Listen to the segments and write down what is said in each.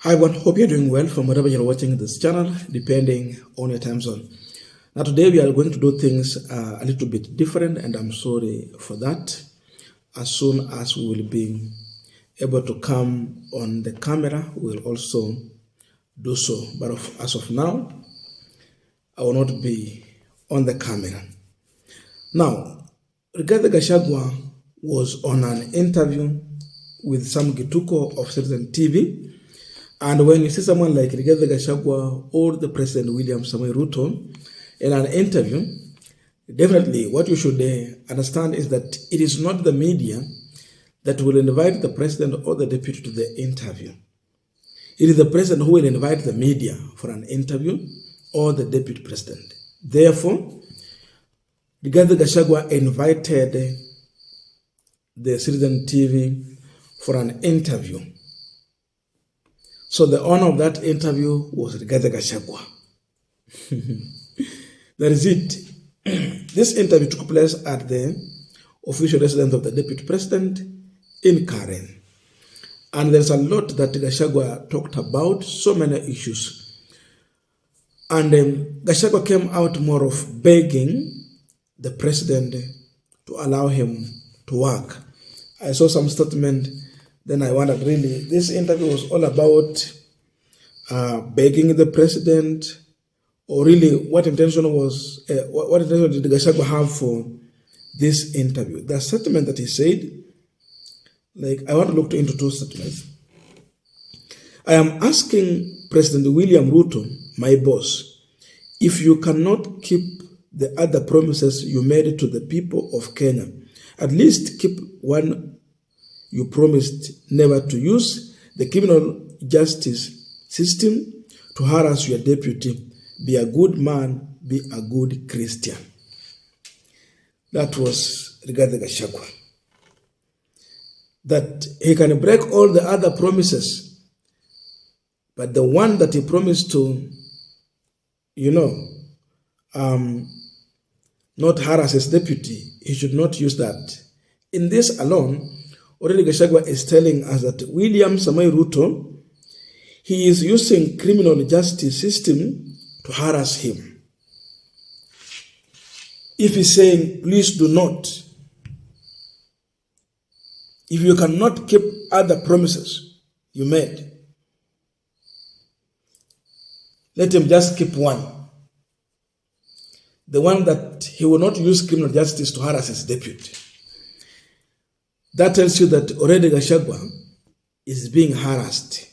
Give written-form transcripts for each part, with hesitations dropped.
Hi everyone, hope you're doing well from wherever you're watching this channel, depending on your time zone. Now today we are going to do things a little bit different, and I'm sorry for that. As soon as we will be able to come on the camera, we will also do so. But as of now, I will not be on the camera. Now, Rigathi Gachagua was on an interview with some Gituko of Citizen TV. And when you see someone like Rigathi Gachagua or the President William Samoei Ruto in an interview, definitely what you should understand is that it is not the media that will invite the president or the deputy to the interview. It is the president who will invite the media for an interview or the deputy president. Therefore, Rigathi Gachagua invited the Citizen TV for an interview. So the owner of that interview was Rigathi Gachagua. That is it. This interview took place at the official residence of the deputy president in Karen. And there's a lot that Gachagua talked about, so many issues. And Gachagua came out more of begging the president to allow him to work. I saw some statement. Then I wondered, really, this interview was all about begging the president, or really what intention was, what intention did Gachagua have for this interview? The statement that he said, I want to look into two statements. I am asking President William Ruto, my boss, if you cannot keep the other promises you made to the people of Kenya, at least keep one you promised never to use the criminal justice system to harass your deputy. Be a good man, be a good Christian. That was Rigathi Gachagua. That he can break all the other promises, but the one that he promised to, not harass his deputy, he should not use that. In this alone, already Gachagua is telling us that William Samoei Ruto, he is using criminal justice system to harass him. If he's saying, please do not, if you cannot keep other promises you made, let him just keep one. The one that he will not use criminal justice to harass his deputy. That tells you that already Gachagua is being harassed.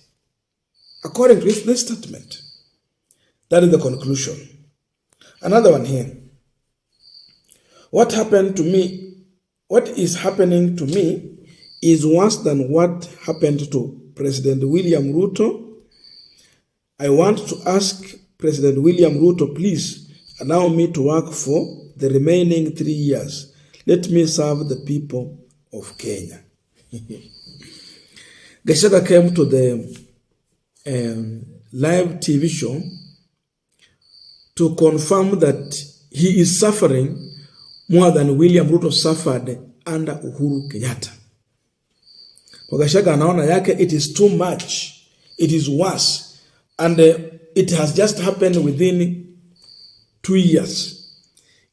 According to this statement, that is the conclusion. Another one here. What is happening to me is worse than what happened to President William Ruto. I want to ask President William Ruto, please allow me to work for the remaining 3 years. Let me serve the people of Kenya. Gachagua came to the live TV show to confirm that he is suffering more than William Ruto suffered under Uhuru Kenyatta. For Gachagua anaona yake, it is too much, it is worse, and it has just happened within 2 years.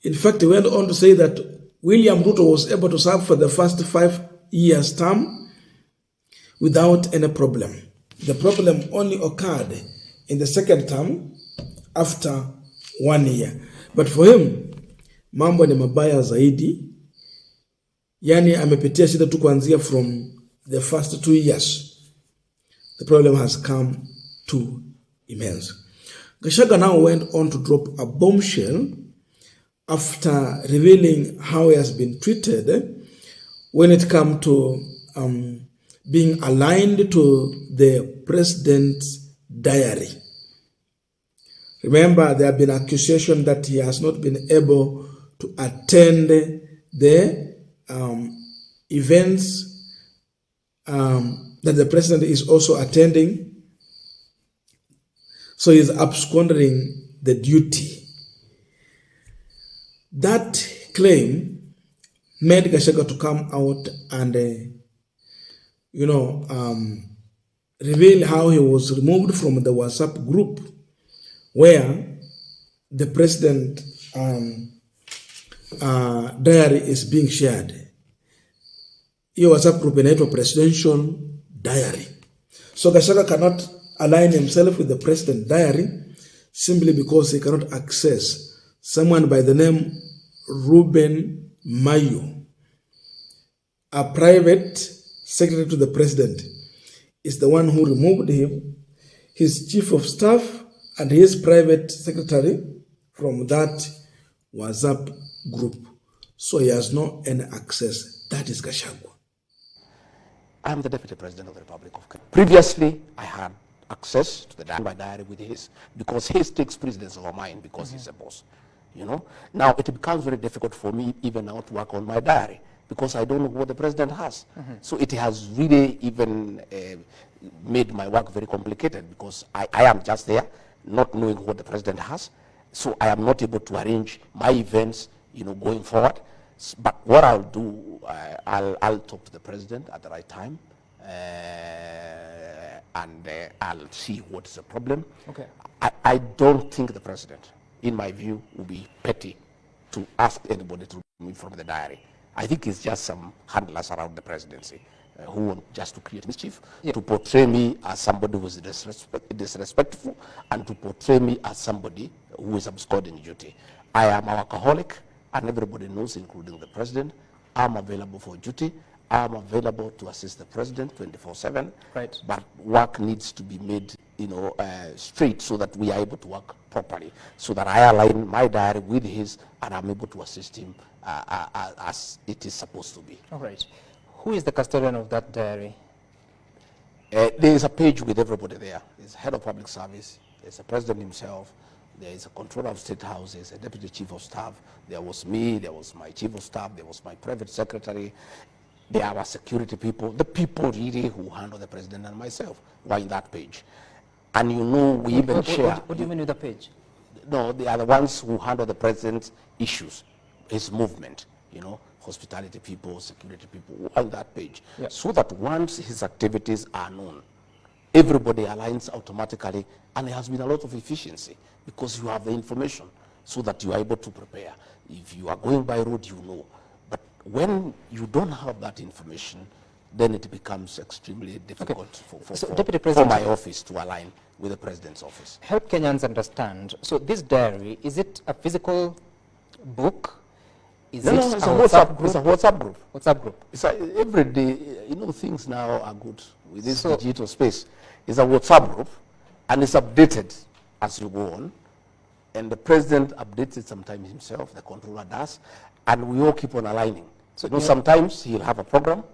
In fact, he went on to say that William Ruto was able to serve for the first 5 years term without any problem. The problem only occurred in the second term after 1 year. But for him, mambo ni mabaya zaidi. Yani amepitia shida tu kuanzia from the first 2 years. The problem has come too immense. Gachagua now went on to drop a bombshell after revealing how he has been treated when it comes to being aligned to the president's diary. Remember, there have been accusations that he has not been able to attend the events that the president is also attending. So he's absconding the duty. That claim made Gachagua to come out and, revealed how he was removed from the WhatsApp group where the president diary is being shared. Hiyo WhatsApp group inaitwa presidential diary. So Gachagua cannot align himself with the president diary simply because he cannot access someone by the name Ruben Mayo, a private secretary to the president, is the one who removed him, his chief of staff, and his private secretary from that WhatsApp group. So he has no any access. That is Gachagua. I'm the Deputy President of the Republic of Kenya. Previously, I had access to my diary with his, because his takes precedence over mine because he's a boss. You know, now it becomes very difficult for me even now to work on my diary because I don't know what the president has. So it has really even made my work very complicated because I am just there, not knowing what the president has. So I am not able to arrange my events, you know, going forward. But what I'll do, I'll talk to the president at the right time, and I'll see what's the problem. Okay. I don't think the president, in my view, would be petty to ask anybody to remove me from the diary. I think it's just some handlers around the presidency who want just to create mischief, to portray me as somebody who is disrespectful, and to portray me as somebody who is absconding duty. I am a workaholic, and everybody knows, including the president. I'm available for duty. I'm available to assist the president 24/7. Right. But work needs to be made, you know, straight so that we are able to work properly, so that I align my diary with his, and I'm able to assist him as it is supposed to be. All right. Who is the custodian of that diary? There is a page with everybody there. There's a head of public service. There's the president himself. There is a controller of state house. There's a deputy chief of staff. There was me. There was my chief of staff. There was my private secretary. There are security people. The people really who handle the president and myself were in that page. And you know, we even share. What do you mean with the page? No, they are the ones who handle the president's issues, his movement, you know, hospitality people, security people on that page. Yeah. So that once his activities are known, everybody aligns automatically, and there has been a lot of efficiency because you have the information so that you are able to prepare. If you are going by road, you know. But when you don't have that information, then it becomes extremely difficult for my office to align with the president's office. Help Kenyans understand. So this diary, is it a physical book? It's a WhatsApp group. It's a WhatsApp group. WhatsApp group. It's every day, you know, things now are good with this digital space. It's a WhatsApp group, and it's updated as you go on. And the president updates it sometimes himself, the controller does, and we all keep on aligning. So, you know, sometimes he'll have a program,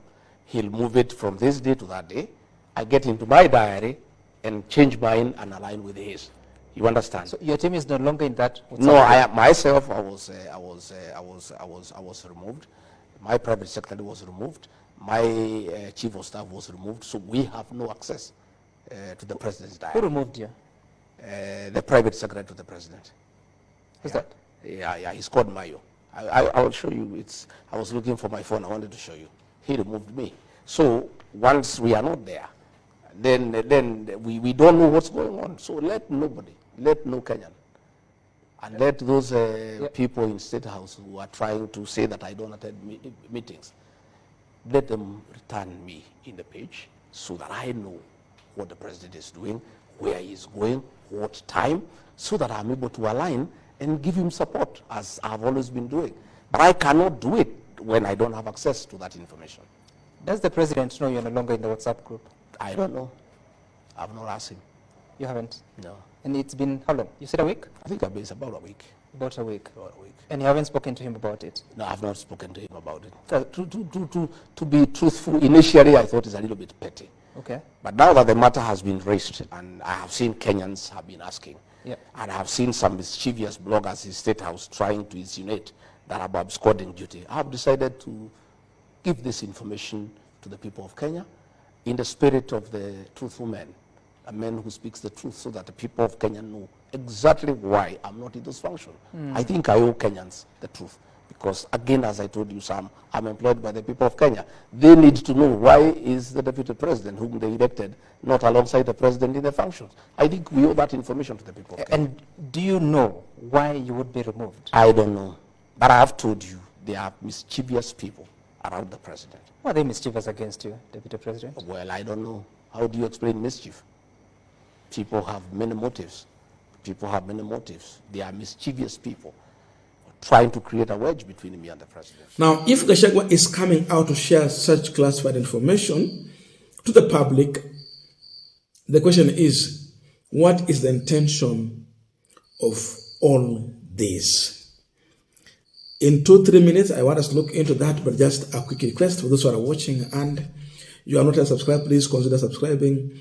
he'll move it from this day to that day. I get into my diary and change mine and align with his. You understand? So your team is no longer in that WhatsApp No, group? I myself, I was removed. My private secretary was removed. My chief of staff was removed. So we have no access to the president's diary. Who removed you? The private secretary to the president. Who's that? Yeah, he's called Mayo. I will show you. I was looking for my phone. I wanted to show you. He removed me. So once we are not there, then we don't know what's going on. So let no Kenyan, and let those people in State House who are trying to say that I don't attend meetings, let them return me in the page so that I know what the president is doing, where he's going, what time, so that I'm able to align and give him support, as I've always been doing. But I cannot do it when I don't have access to that information. Does the president know you're no longer in the WhatsApp group? I don't know. I've not asked him. You haven't? No. And it's been how long? You said a week? I think it's about a week. About a week. About a week. And you haven't spoken to him about it? No, I've not spoken to him about it. To be truthful, initially I thought it's a little bit petty. Okay. But now that the matter has been raised, and I have seen Kenyans have been asking, yeah, and I have seen some mischievous bloggers in State House trying to insinuate that I'm absconding duty, I have decided to give this information to the people of Kenya in the spirit of the truthful man, a man who speaks the truth, so that the people of Kenya know exactly why I'm not in this function. I think I owe Kenyans the truth, Because again, as I told you, Sam, I'm employed by the people of Kenya. They need to know why is the deputy president whom they elected not alongside the president in the functions. I think we owe that information to the people of Kenya. And do you know why you would be removed? I don't know. But I have told you, they are mischievous people around the president. Why are they mischievous against you, Deputy President? Well, I don't know. How do you explain mischief? People have many motives. People have many motives. They are mischievous people trying to create a wedge between me and the president. Now, if Gachagua is coming out to share such classified information to the public, the question is, what is the intention of all this? In 2-3 minutes, I want us to look into that, but just a quick request for those who are watching and you are not yet subscribed, please consider subscribing.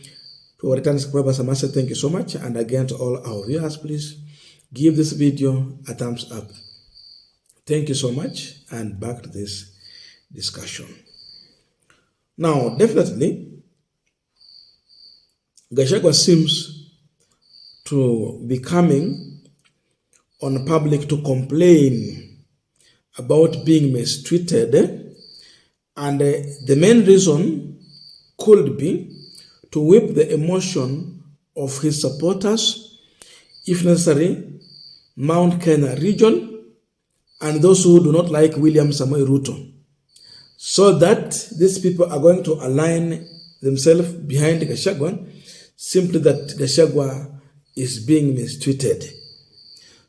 To our returning subscribers, I must say thank you so much. And again, to all our viewers, please give this video a thumbs up. Thank you so much, and back to this discussion. Now, definitely, Gachagua seems to be coming on public to complain about being mistreated, and the main reason could be to whip the emotion of his supporters, if necessary, Mount Kenya region, and those who do not like William Samoei Ruto, so that these people are going to align themselves behind Gachagua, simply that Gachagua is being mistreated.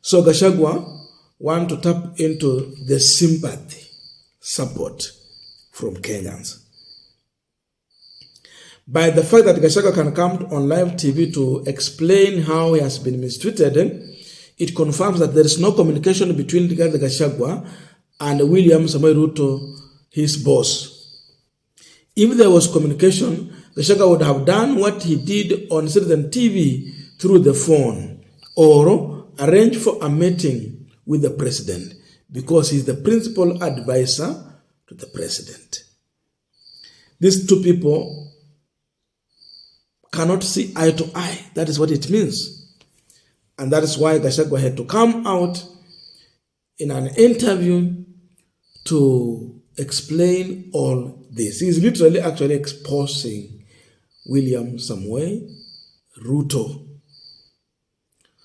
So Gachagua want to tap into the sympathy, support from Kenyans. By the fact that Gachagua can come on live TV to explain how he has been mistreated, it confirms that there is no communication between the Gachagua and William Samoei Ruto, his boss. If there was communication, Gachagua would have done what he did on Citizen TV through the phone, or arrange for a meeting with the president, because he's the principal advisor to the president. These two people cannot see eye to eye. That is what it means. And that is why Gachagua had to come out in an interview to explain all this. He is literally actually exposing William Samoei Ruto.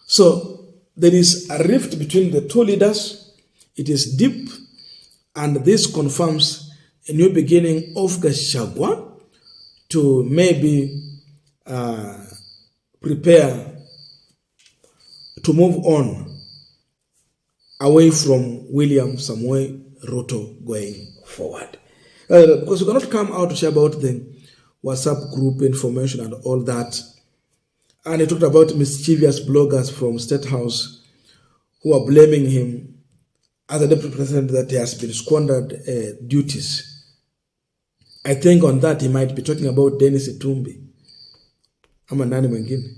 So there is a rift between the two leaders. It is deep, and this confirms a new beginning of Gachagua to maybe prepare to move on away from William Samoei Ruto going forward. Because you cannot come out to share about the WhatsApp group information and all that. And he talked about mischievous bloggers from State House who are blaming him as a deputy president that he has been squandered duties. I think on that he might be talking about Dennis Itumbi. I'm a nani mwingine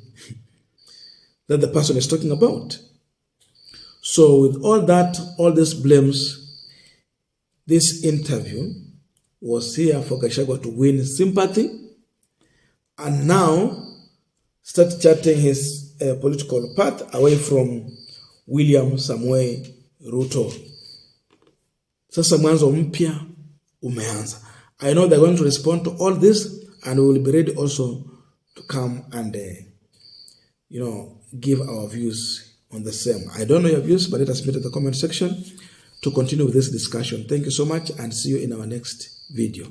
that the person is talking about. So with all that, all these blames, this interview was here for Gachagua to win sympathy and now start charting his political path away from William Samoei Ruto. Sasa mwanzo mpya umeanza. I know they're going to respond to all this, and we will be ready also to come and give our views on the same. I don't know your views, but let us meet in the comment section to continue with this discussion. Thank you so much, and see you in our next video.